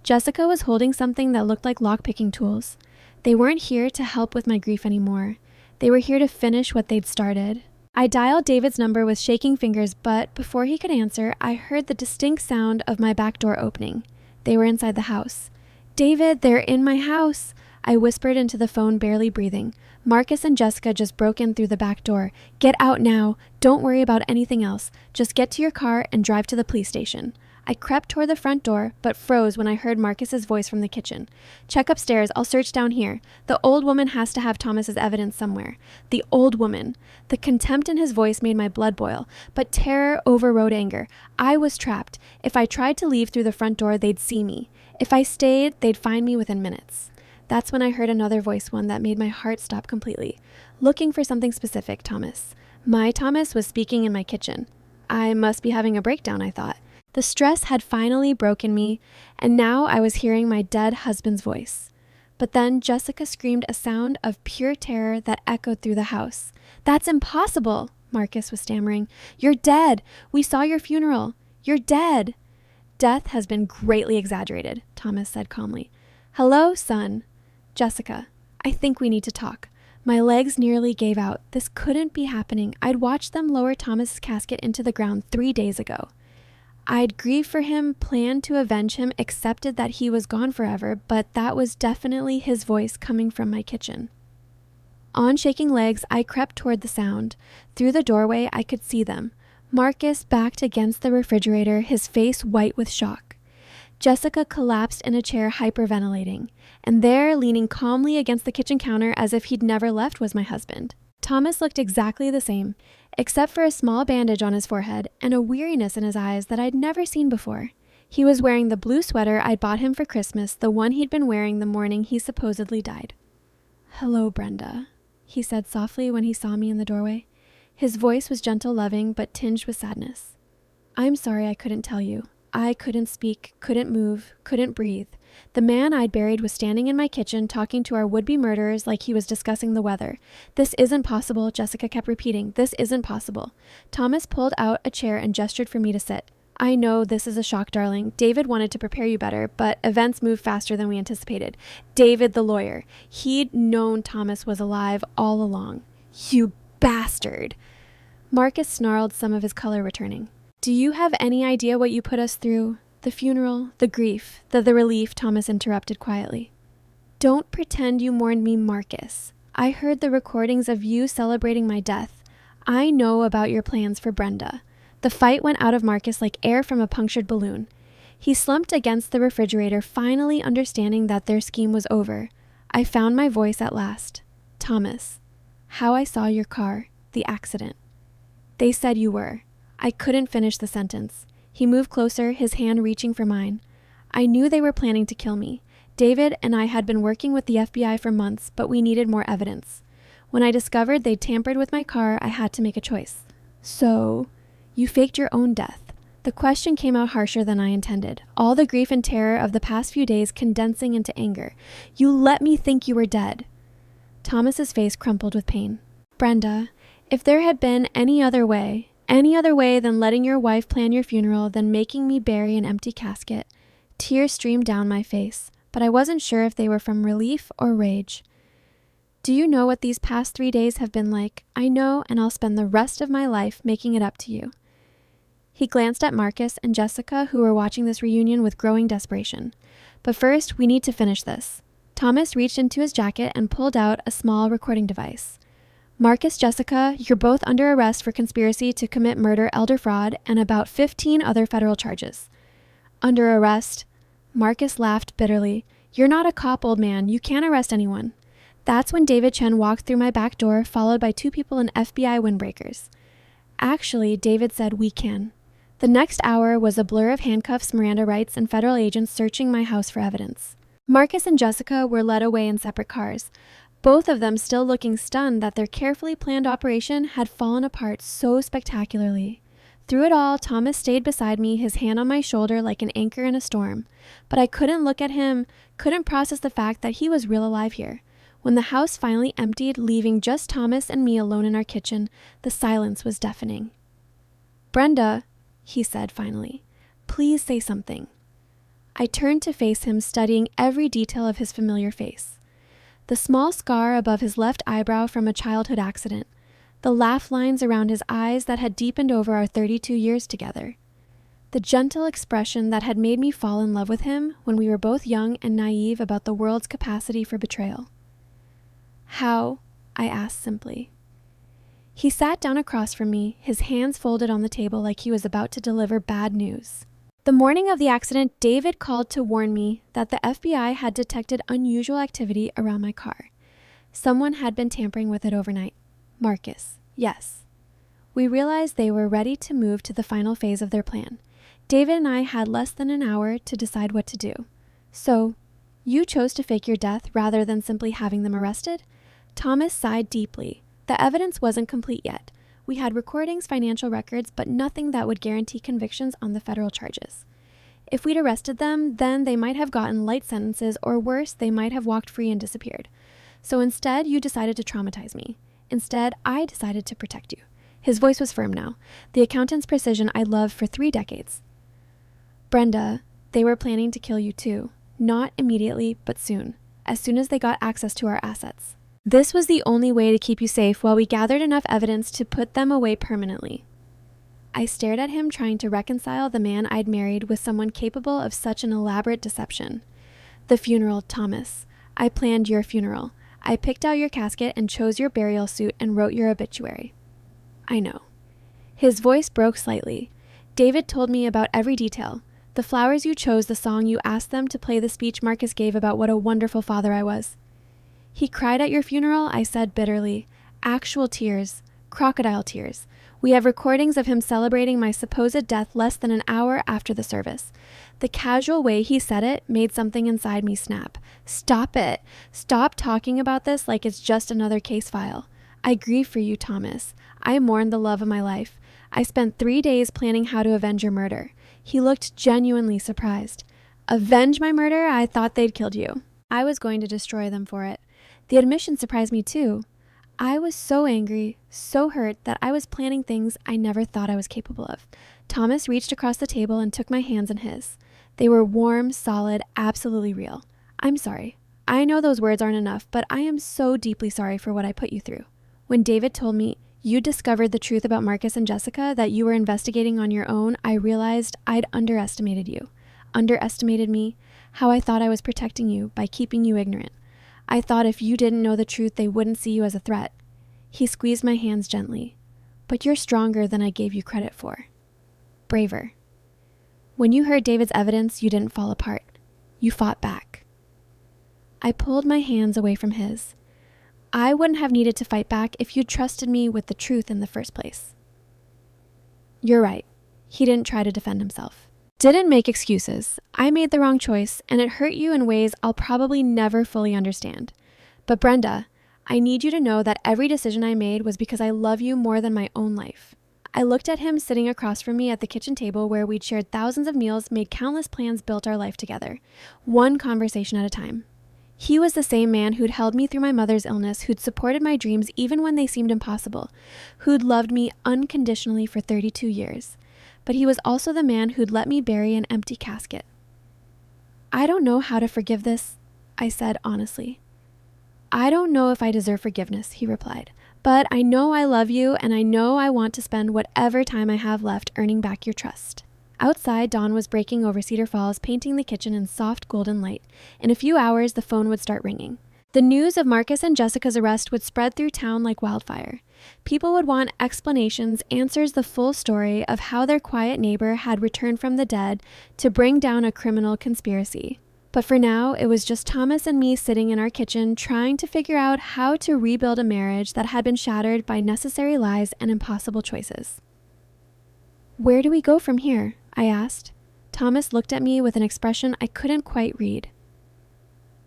Jessica was holding something that looked like lock-picking tools. They weren't here to help with my grief anymore. They were here to finish what they'd started. I dialed David's number with shaking fingers, but before he could answer, I heard the distinct sound of my back door opening. They were inside the house. "David, they're in my house," I whispered into the phone, barely breathing. Marcus and Jessica just broke in through the back door. "Get out now. Don't worry about anything else. Just get to your car and drive to the police station." I crept toward the front door, but froze when I heard Marcus's voice from the kitchen. "Check upstairs. I'll search down here. The old woman has to have Thomas's evidence somewhere." The old woman. The contempt in his voice made my blood boil, but terror overrode anger. I was trapped. If I tried to leave through the front door, they'd see me. If I stayed, they'd find me within minutes. That's when I heard another voice, one that made my heart stop completely. "Looking for something specific, Thomas." My Thomas was speaking in my kitchen. I must be having a breakdown, I thought. The stress had finally broken me, and now I was hearing my dead husband's voice. But then Jessica screamed a sound of pure terror that echoed through the house. "That's impossible," Marcus was stammering. "You're dead. We saw your funeral. You're dead." "Death has been greatly exaggerated," Thomas said calmly. "Hello, son." "Jessica, I think we need to talk." My legs nearly gave out. This couldn't be happening. I'd watched them lower Thomas's casket into the ground 3 days ago. I'd grieved for him, planned to avenge him, accepted that he was gone forever, but that was definitely his voice coming from my kitchen. On shaking legs, I crept toward the sound. Through the doorway, I could see them. Marcus backed against the refrigerator, his face white with shock. Jessica collapsed in a chair, hyperventilating, and there, leaning calmly against the kitchen counter as if he'd never left, was my husband. Thomas looked exactly the same, except for a small bandage on his forehead and a weariness in his eyes that I'd never seen before. He was wearing the blue sweater I'd bought him for Christmas, the one he'd been wearing the morning he supposedly died. "Hello, Brenda," he said softly when he saw me in the doorway. His voice was gentle, loving, but tinged with sadness. "I'm sorry I couldn't tell you. I couldn't speak, couldn't move, couldn't breathe. The man I'd buried was standing in my kitchen talking to our would-be murderers like he was discussing the weather. This isn't possible," Jessica kept repeating. "This isn't possible." Thomas pulled out a chair and gestured for me to sit. "I know this is a shock, darling. David wanted to prepare you better, but events moved faster than we anticipated. David, the lawyer. He'd known Thomas was alive all along." "You bastard!" Marcus snarled, some of his color returning. "Do you have any idea what you put us through? The funeral, the grief, the relief," Thomas interrupted quietly. "Don't pretend you mourned me, Marcus. I heard the recordings of you celebrating my death. I know about your plans for Brenda." The fight went out of Marcus like air from a punctured balloon. He slumped against the refrigerator, finally understanding that their scheme was over. I found my voice at last. "Thomas, how I saw your car, the accident. They said you were." I couldn't finish the sentence. He moved closer, his hand reaching for mine. "I knew they were planning to kill me. David and I had been working with the FBI for months, but we needed more evidence. When I discovered they'd tampered with my car, I had to make a choice." "So, you faked your own death." The question came out harsher than I intended, all the grief and terror of the past few days condensing into anger. "You let me think you were dead." Thomas's face crumpled with pain. "Brenda, if there had been any other way than letting your wife plan your funeral, than making me bury an empty casket." Tears streamed down my face, but I wasn't sure if they were from relief or rage. "Do you know what these past 3 days have been like? I know, and I'll spend the rest of my life making it up to you." He glanced at Marcus and Jessica, who were watching this reunion with growing desperation. "But first, we need to finish this." Thomas reached into his jacket and pulled out a small recording device. "Marcus, Jessica, you're both under arrest for conspiracy to commit murder, elder fraud, and about 15 other federal charges." "Under arrest?" Marcus laughed bitterly. "You're not a cop, old man. You can't arrest anyone." That's when David Chen walked through my back door, followed by 2 people in FBI windbreakers. Actually, David said we can. The next hour was a blur of handcuffs, Miranda rights, and federal agents searching my house for evidence. Marcus and Jessica were led away in separate cars, both of them still looking stunned that their carefully planned operation had fallen apart so spectacularly. Through it all, Thomas stayed beside me, his hand on my shoulder like an anchor in a storm. But I couldn't look at him, couldn't process the fact that he was real alive here. When the house finally emptied, leaving just Thomas and me alone in our kitchen, the silence was deafening. "Brenda," he said finally, "please say something." I turned to face him, studying every detail of his familiar face. The small scar above his left eyebrow from a childhood accident, the laugh lines around his eyes that had deepened over our 32 years together, the gentle expression that had made me fall in love with him when we were both young and naive about the world's capacity for betrayal. "How?" I asked simply. He sat down across from me, his hands folded on the table like he was about to deliver bad news. "The morning of the accident, David called to warn me that the FBI had detected unusual activity around my car. Someone had been tampering with it overnight. Marcus, yes. We realized they were ready to move to the final phase of their plan. David and I had less than an hour to decide what to do. So, you chose to fake your death rather than simply having them arrested?" Thomas sighed deeply. The evidence wasn't complete yet. We had recordings, financial records, but nothing that would guarantee convictions on the federal charges. If we'd arrested them, then they might have gotten light sentences, or worse, they might have walked free and disappeared. So instead, you decided to traumatize me. Instead, I decided to protect you. His voice was firm now, the accountant's precision I loved for 3 decades. "Brenda, they were planning to kill you too. Not immediately, but soon as they got access to our assets. This was the only way to keep you safe while we gathered enough evidence to put them away permanently." I stared at him, trying to reconcile the man I'd married with someone capable of such an elaborate deception. "The funeral, Thomas. I planned your funeral. I picked out your casket and chose your burial suit and wrote your obituary." "I know." His voice broke slightly. David told me about every detail. The flowers you chose, the song you asked them to play, the speech Marcus gave about what a wonderful father I was. He cried at your funeral, I said bitterly. Actual tears. Crocodile tears. We have recordings of him celebrating my supposed death less than an hour after the service. The casual way he said it made something inside me snap. Stop it. Stop talking about this like it's just another case file. I grieve for you, Thomas. I mourn the love of my life. I spent 3 days planning how to avenge your murder. He looked genuinely surprised. Avenge my murder? I thought they'd killed you. I was going to destroy them for it. The admission surprised me too. I was so angry, so hurt that I was planning things I never thought I was capable of. Thomas reached across the table and took my hands in his. They were warm, solid, absolutely real. I'm sorry. I know those words aren't enough, but I am so deeply sorry for what I put you through. When David told me you discovered the truth about Marcus and Jessica that you were investigating on your own, I realized I'd underestimated you, underestimated me, how I thought I was protecting you by keeping you ignorant. I thought if you didn't know the truth, they wouldn't see you as a threat. He squeezed my hands gently. But you're stronger than I gave you credit for. Braver. When you heard David's evidence, you didn't fall apart. You fought back. I pulled my hands away from his. I wouldn't have needed to fight back if you'd trusted me with the truth in the first place. You're right. He didn't try to defend himself. Didn't make excuses. I made the wrong choice, and it hurt you in ways I'll probably never fully understand. But Brenda, I need you to know that every decision I made was because I love you more than my own life. I looked at him sitting across from me at the kitchen table where we'd shared thousands of meals, made countless plans, built our life together. One conversation at a time. He was the same man who'd held me through my mother's illness, who'd supported my dreams even when they seemed impossible, who'd loved me unconditionally for 32 years. But he was also the man who'd let me bury an empty casket. I don't know how to forgive this, I said honestly. I don't know if I deserve forgiveness, he replied, but I know I love you and I know I want to spend whatever time I have left earning back your trust. Outside, dawn was breaking over Cedar Falls, painting the kitchen in soft golden light. In a few hours, the phone would start ringing. The news of Marcus and Jessica's arrest would spread through town like wildfire. People would want explanations, answers, the full story of how their quiet neighbor had returned from the dead to bring down a criminal conspiracy. But for now, it was just Thomas and me sitting in our kitchen trying to figure out how to rebuild a marriage that had been shattered by necessary lies and impossible choices. Where do we go from here? I asked. Thomas looked at me with an expression I couldn't quite read.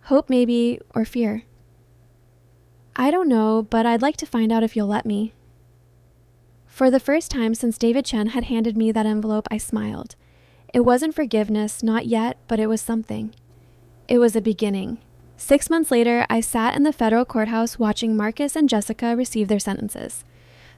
Hope maybe, or fear. I don't know, but I'd like to find out if you'll let me. For the first time since David Chen had handed me that envelope, I smiled. It wasn't forgiveness, not yet, but it was something. It was a beginning. 6 months later, I sat in the federal courthouse watching Marcus and Jessica receive their sentences.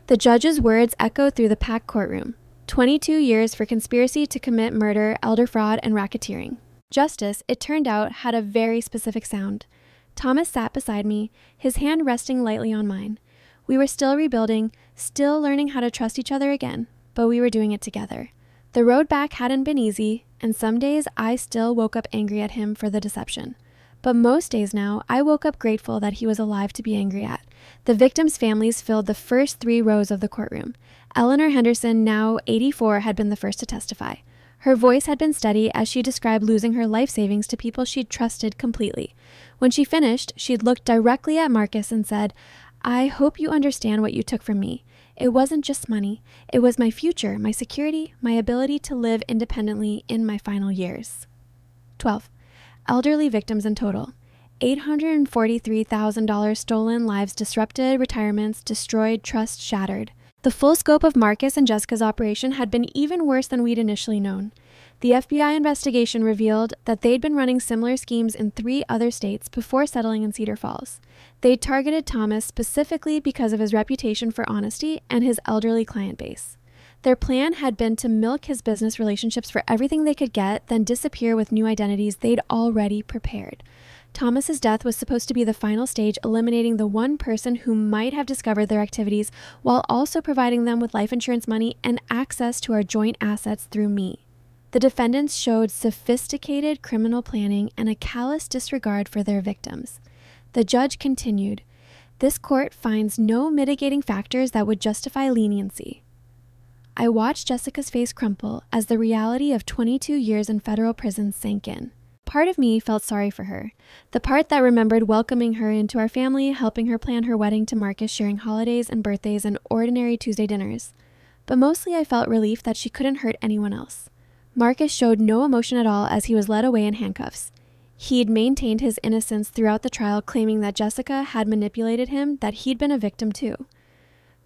The judge's words echoed through the packed courtroom. 22 years for conspiracy to commit murder, elder fraud, and racketeering. Justice, it turned out, had a very specific sound. Thomas sat beside me, his hand resting lightly on mine. We were still rebuilding, still learning how to trust each other again, but we were doing it together. The road back hadn't been easy, and some days I still woke up angry at him for the deception. But most days now, I woke up grateful that he was alive to be angry at. The victims' families filled the first 3 rows of the courtroom. Eleanor Henderson, now 84, had been the first to testify. Her voice had been steady as she described losing her life savings to people she'd trusted completely. When she finished, she'd looked directly at Marcus and said, I hope you understand what you took from me. It wasn't just money. It was my future, my security, my ability to live independently in my final years. 12. Elderly victims in total. $843,000 stolen, lives disrupted, retirements destroyed, trust shattered. The full scope of Marcus and Jessica's operation had been even worse than we'd initially known. The FBI investigation revealed that they'd been running similar schemes in 3 other states before settling in Cedar Falls. They'd targeted Thomas specifically because of his reputation for honesty and his elderly client base. Their plan had been to milk his business relationships for everything they could get, then disappear with new identities they'd already prepared. Thomas's death was supposed to be the final stage, eliminating the one person who might have discovered their activities while also providing them with life insurance money and access to our joint assets through me. The defendants showed sophisticated criminal planning and a callous disregard for their victims. The judge continued, "This court finds no mitigating factors that would justify leniency." I watched Jessica's face crumple as the reality of 22 years in federal prison sank in. Part of me felt sorry for her, the part that remembered welcoming her into our family, helping her plan her wedding to Marcus, sharing holidays and birthdays and ordinary Tuesday dinners. But mostly I felt relief that she couldn't hurt anyone else. Marcus showed no emotion at all as he was led away in handcuffs. He'd maintained his innocence throughout the trial, claiming that Jessica had manipulated him, that he'd been a victim too.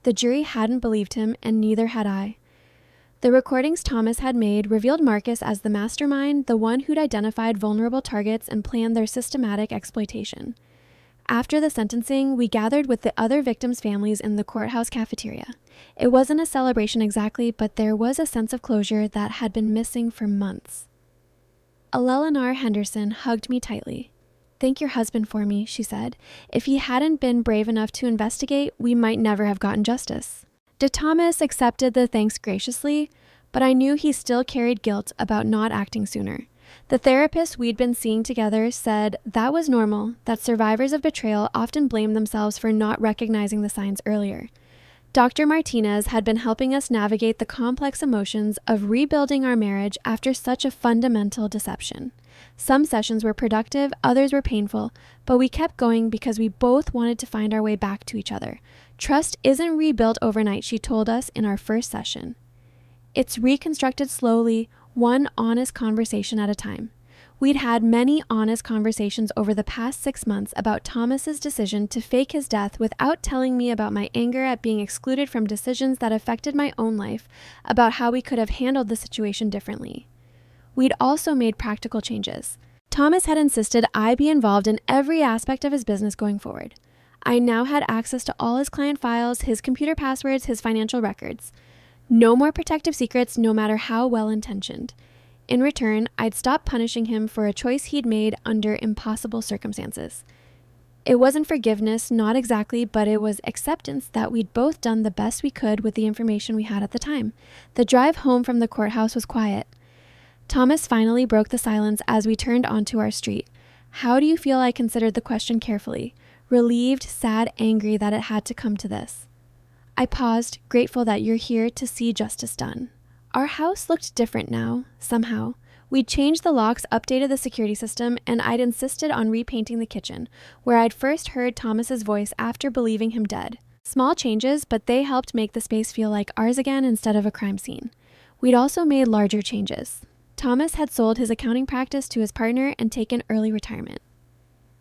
The jury hadn't believed him, and neither had I. The recordings Thomas had made revealed Marcus as the mastermind, the one who'd identified vulnerable targets and planned their systematic exploitation. After the sentencing, we gathered with the other victims' families in the courthouse cafeteria. It wasn't a celebration exactly, but there was a sense of closure that had been missing for months. Eleanor Henderson hugged me tightly. "Thank your husband for me," she said. "If he hadn't been brave enough to investigate, we might never have gotten justice." Thomas accepted the thanks graciously, but I knew he still carried guilt about not acting sooner. The therapist we'd been seeing together said that was normal, that survivors of betrayal often blame themselves for not recognizing the signs earlier. Dr. Martinez had been helping us navigate the complex emotions of rebuilding our marriage after such a fundamental deception. Some sessions were productive, others were painful, but we kept going because we both wanted to find our way back to each other. Trust isn't rebuilt overnight, she told us in our first session. It's reconstructed slowly, one honest conversation at a time. We'd had many honest conversations over the past 6 months about Thomas's decision to fake his death without telling me about my anger at being excluded from decisions that affected my own life, about how we could have handled the situation differently. We'd also made practical changes. Thomas had insisted I be involved in every aspect of his business going forward. I now had access to all his client files, his computer passwords, his financial records. No more protective secrets, no matter how well-intentioned. In return, I'd stop punishing him for a choice he'd made under impossible circumstances. It wasn't forgiveness, not exactly, but it was acceptance that we'd both done the best we could with the information we had at the time. The drive home from the courthouse was quiet. Thomas finally broke the silence as we turned onto our street. "How do you feel?" I considered the question carefully. Relieved, sad, angry that it had to come to this. I paused, grateful that you're here to see justice done. Our house looked different now, somehow. We'd changed the locks, updated the security system, and I'd insisted on repainting the kitchen, where I'd first heard Thomas's voice after believing him dead. Small changes, but they helped make the space feel like ours again instead of a crime scene. We'd also made larger changes. Thomas had sold his accounting practice to his partner and taken early retirement.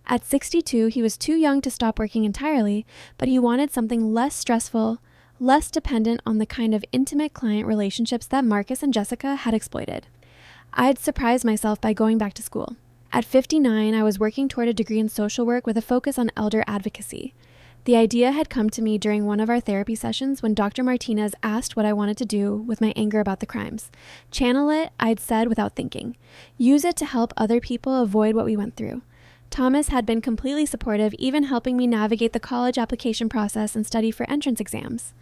At 62, he was too young to stop working entirely, but he wanted something less stressful, less dependent on the kind of intimate client relationships that Marcus and Jessica had exploited. I'd surprised myself by going back to school. At 59, I was working toward a degree in social work with a focus on elder advocacy. The idea had come to me during one of our therapy sessions when Dr. Martinez asked what I wanted to do with my anger about the crimes. Channel it, I'd said without thinking. Use it to help other people avoid what we went through. Thomas had been completely supportive, even helping me navigate the college application process and study for entrance exams.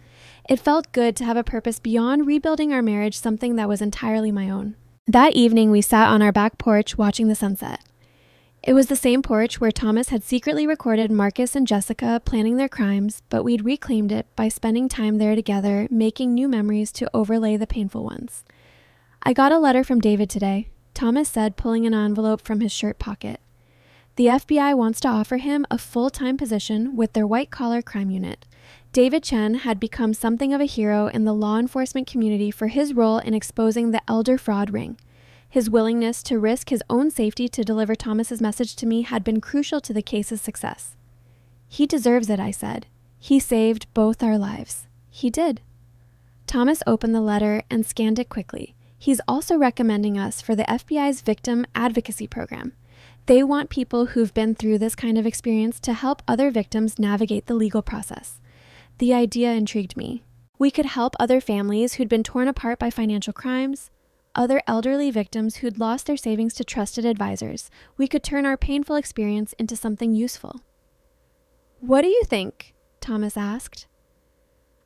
It felt good to have a purpose beyond rebuilding our marriage, something that was entirely my own. That evening, we sat on our back porch watching the sunset. It was the same porch where Thomas had secretly recorded Marcus and Jessica planning their crimes, but we'd reclaimed it by spending time there together, making new memories to overlay the painful ones. "I got a letter from David today," Thomas said, pulling an envelope from his shirt pocket. "The FBI wants to offer him a full-time position with their white-collar crime unit." David Chen had become something of a hero in the law enforcement community for his role in exposing the elder fraud ring. His willingness to risk his own safety to deliver Thomas's message to me had been crucial to the case's success. "He deserves it," I said. "He saved both our lives." He did. Thomas opened the letter and scanned it quickly. He's also recommending us for the FBI's victim advocacy program. They want people who've been through this kind of experience to help other victims navigate the legal process. The idea intrigued me. We could help other families who'd been torn apart by financial crimes, other elderly victims who'd lost their savings to trusted advisors. We could turn our painful experience into something useful. "What do you think?" Thomas asked.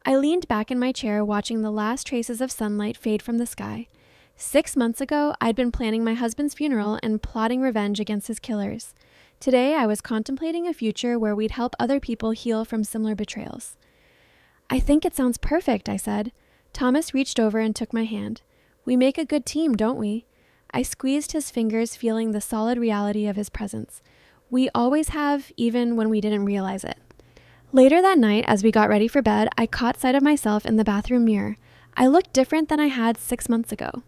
I leaned back in my chair, watching the last traces of sunlight fade from the sky. 6 months ago, I'd been planning my husband's funeral and plotting revenge against his killers. Today, I was contemplating a future where we'd help other people heal from similar betrayals. "I think it sounds perfect," I said. Thomas reached over and took my hand. We make a good team, don't we? I squeezed his fingers, feeling the solid reality of his presence. We always have, even when we didn't realize it. Later that night, as we got ready for bed, I caught sight of myself in the bathroom mirror. I looked different than I had 6 months ago.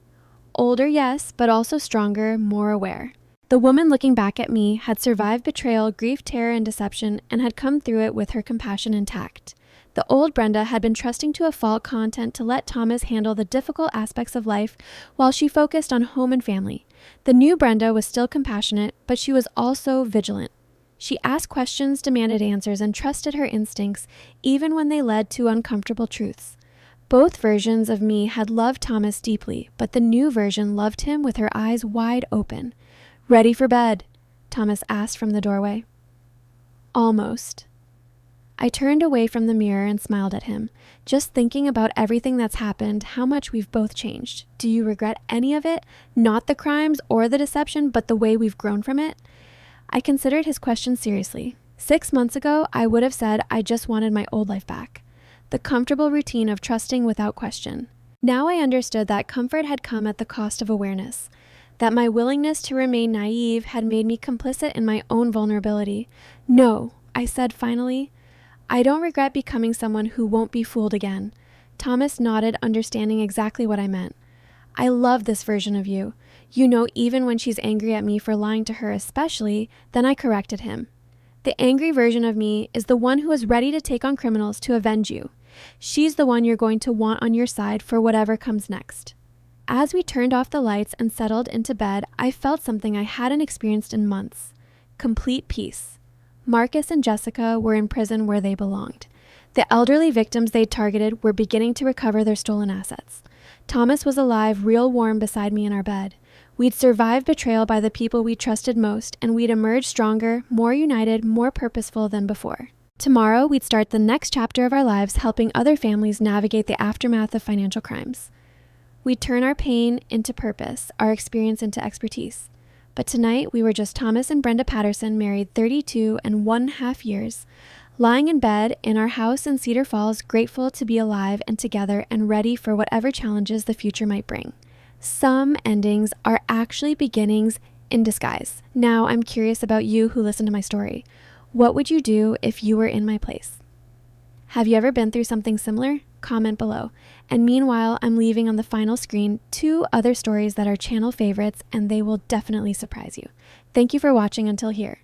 Older, yes, but also stronger, more aware. The woman looking back at me had survived betrayal, grief, terror, and deception, and had come through it with her compassion intact. The old Brenda had been trusting to a fault content to let Thomas handle the difficult aspects of life while she focused on home and family. The new Brenda was still compassionate, but she was also vigilant. She asked questions, demanded answers, and trusted her instincts, even when they led to uncomfortable truths. Both versions of me had loved Thomas deeply, but the new version loved him with her eyes wide open. "Ready for bed?" Thomas asked from the doorway. "Almost." I turned away from the mirror and smiled at him, just thinking about everything that's happened, how much we've both changed. Do you regret any of it? Not the crimes or the deception, but the way we've grown from it? I considered his question seriously. 6 months ago, I would have said I just wanted my old life back. The comfortable routine of trusting without question. Now I understood that comfort had come at the cost of awareness, that my willingness to remain naive had made me complicit in my own vulnerability. "No," I said finally. "I don't regret becoming someone who won't be fooled again." Thomas nodded, understanding exactly what I meant. "I love this version of you. You know, even when she's angry at me for lying to her especially, then I corrected him. The angry version of me is the one who is ready to take on criminals to avenge you. She's the one you're going to want on your side for whatever comes next." As we turned off the lights and settled into bed, I felt something I hadn't experienced in months. Complete peace. Marcus and Jessica were in prison where they belonged. The elderly victims they'd targeted were beginning to recover their stolen assets. Thomas was alive, real warm beside me in our bed. We'd survived betrayal by the people we trusted most, and we'd emerged stronger, more united, more purposeful than before. Tomorrow, we'd start the next chapter of our lives helping other families navigate the aftermath of financial crimes. We'd turn our pain into purpose, our experience into expertise. But tonight, we were just Thomas and Brenda Patterson, married 32 and 1/2 years, lying in bed in our house in Cedar Falls, grateful to be alive and together and ready for whatever challenges the future might bring. Some endings are actually beginnings in disguise. Now, I'm curious about you who listen to my story. What would you do if you were in my place? Have you ever been through something similar? Comment below. And meanwhile, I'm leaving on the final screen 2 other stories that are channel favorites, and they will definitely surprise you. Thank you for watching until here.